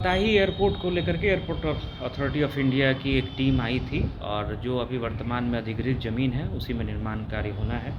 ताही एयरपोर्ट को लेकर के एयरपोर्ट अथॉरिटी ऑफ इंडिया की एक टीम आई थी और जो अभी वर्तमान में अधिग्रहित ज़मीन है उसी में निर्माण कार्य होना है।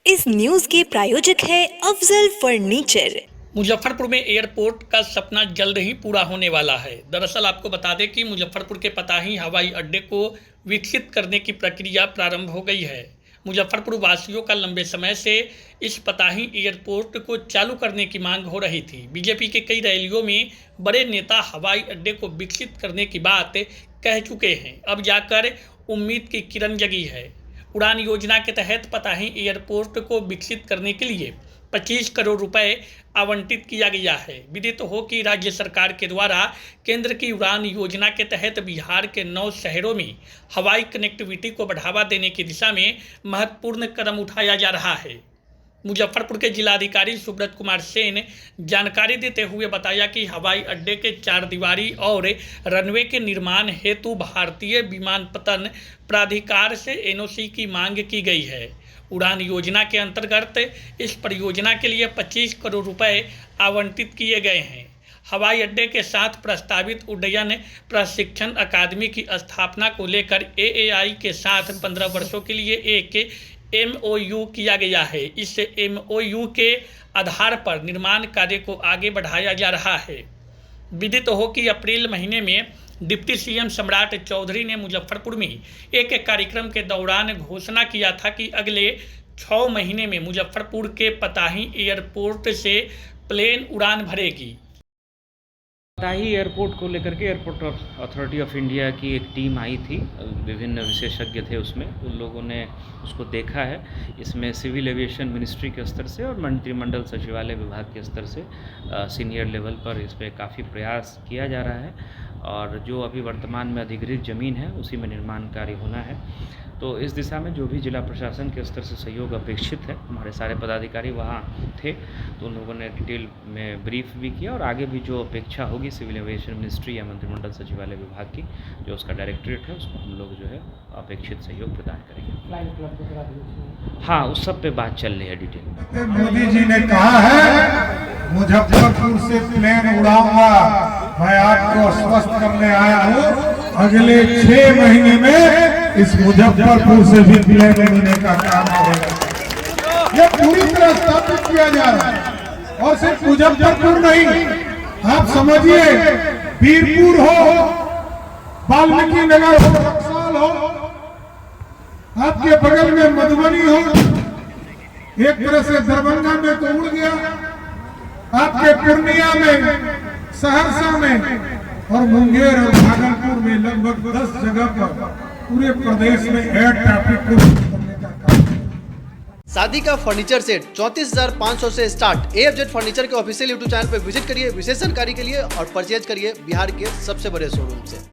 इस न्यूज के प्रायोजक है अफजल फर्नीचर। मुजफ्फरपुर में एयरपोर्ट का सपना जल्द ही पूरा होने वाला है। दरअसल आपको बता दें कि मुजफ्फरपुर के पताही हवाई अड्डे को विकसित करने की प्रक्रिया प्रारंभ हो गई है। मुजफ्फरपुर वासियों का लंबे समय से इस पताही एयरपोर्ट को चालू करने की मांग हो रही थी। बीजेपी के कई रैलियों में बड़े नेता हवाई अड्डे को विकसित करने की बात कह चुके हैं। अब जाकर उम्मीद की किरण जगी है। उड़ान योजना के तहत पताही एयरपोर्ट को विकसित करने के लिए 25 करोड़ रुपए आवंटित किया गया है। विदित हो कि राज्य सरकार के द्वारा केंद्र की उड़ान योजना के तहत बिहार के 9 शहरों में हवाई कनेक्टिविटी को बढ़ावा देने की दिशा में महत्वपूर्ण कदम उठाया जा रहा है। मुजफ्फरपुर के जिलाधिकारी सुब्रत कुमार सेन ने जानकारी देते हुए बताया कि हवाई अड्डे के 4 दीवारी और रनवे के निर्माण हेतु भारतीय विमानपत्तन प्राधिकार से एनओसी की मांग की गई है। उड़ान योजना के अंतर्गत इस परियोजना के लिए 25 करोड़ रुपए आवंटित किए गए हैं। हवाई अड्डे के साथ प्रस्तावित उड्डयन प्रशिक्षण अकादमी की स्थापना को लेकर एएआई के साथ 15 वर्षों के लिए एक MOU किया गया है। इस MOU के आधार पर निर्माण कार्य को आगे बढ़ाया जा रहा है। विदित हो कि अप्रैल महीने में डिप्टी सीएम सम्राट चौधरी ने मुजफ्फरपुर में एक कार्यक्रम के दौरान घोषणा किया था कि अगले 6 महीने में मुजफ्फरपुर के पताही एयरपोर्ट से प्लेन उड़ान भरेगी। ताही एयरपोर्ट को लेकर के एयरपोर्ट अथॉरिटी ऑफ इंडिया की एक टीम आई थी, विभिन्न विशेषज्ञ थे उसमें। उन लोगों ने उसको देखा है। इसमें सिविल एविएशन मिनिस्ट्री के स्तर से और मंत्रिमंडल सचिवालय विभाग के स्तर से सीनियर लेवल पर इस पर काफ़ी प्रयास किया जा रहा है और जो अभी वर्तमान में अधिग्रहित ज़मीन है उसी में निर्माण कार्य होना है। तो इस दिशा में जो भी जिला प्रशासन के स्तर से सहयोग अपेक्षित है, हमारे सारे पदाधिकारी वहाँ थे, तो उन लोगों ने डिटेल में ब्रीफ भी किया और आगे भी जो अपेक्षा होगी सिविल एविएशन मिनिस्ट्री या मंत्रिमंडल सचिवालय विभाग की जो उसका डायरेक्टरेट है उसको हम लोग जो है अपेक्षित सहयोग प्रदान करेंगे। हाँ, उस सब पे बात चल रही है डिटेल। मोदी जी ने कहा है मुजफ्फरपुर से प्लेन उड़ाऊंगा, मैं आपको आश्वस्त करने आया हूँ अगले 6 महीने में इस मुजफ्फरपुर से भी प्लेन उड़ने का काम होगा। यह पूरी तरह स्थापित किया जा रहा है और सिर्फ मुजफ्फरपुर नहीं, आप समझिए बीरपुर हो, वाल्मीकि नगर हो, बक्सर हो, आपके बगल में मधुबनी हो, एक तरह से दरभंगा में तो उड़ गया, आपके पूर्णिया में, सहरसा में और मुंगेर और भागलपुर में लगभग 10 जगह पर पूरे प्रदेश में एयर ट्रैफिक को करने का काम। शादी का फर्नीचर सेट 34,500 से स्टार्ट। AFZ फर्नीचर के ऑफिशियल YouTube चैनल पर विजिट करिए विशेष जानकारी के लिए और परचेज करिए बिहार के सबसे बड़े शोरूम से।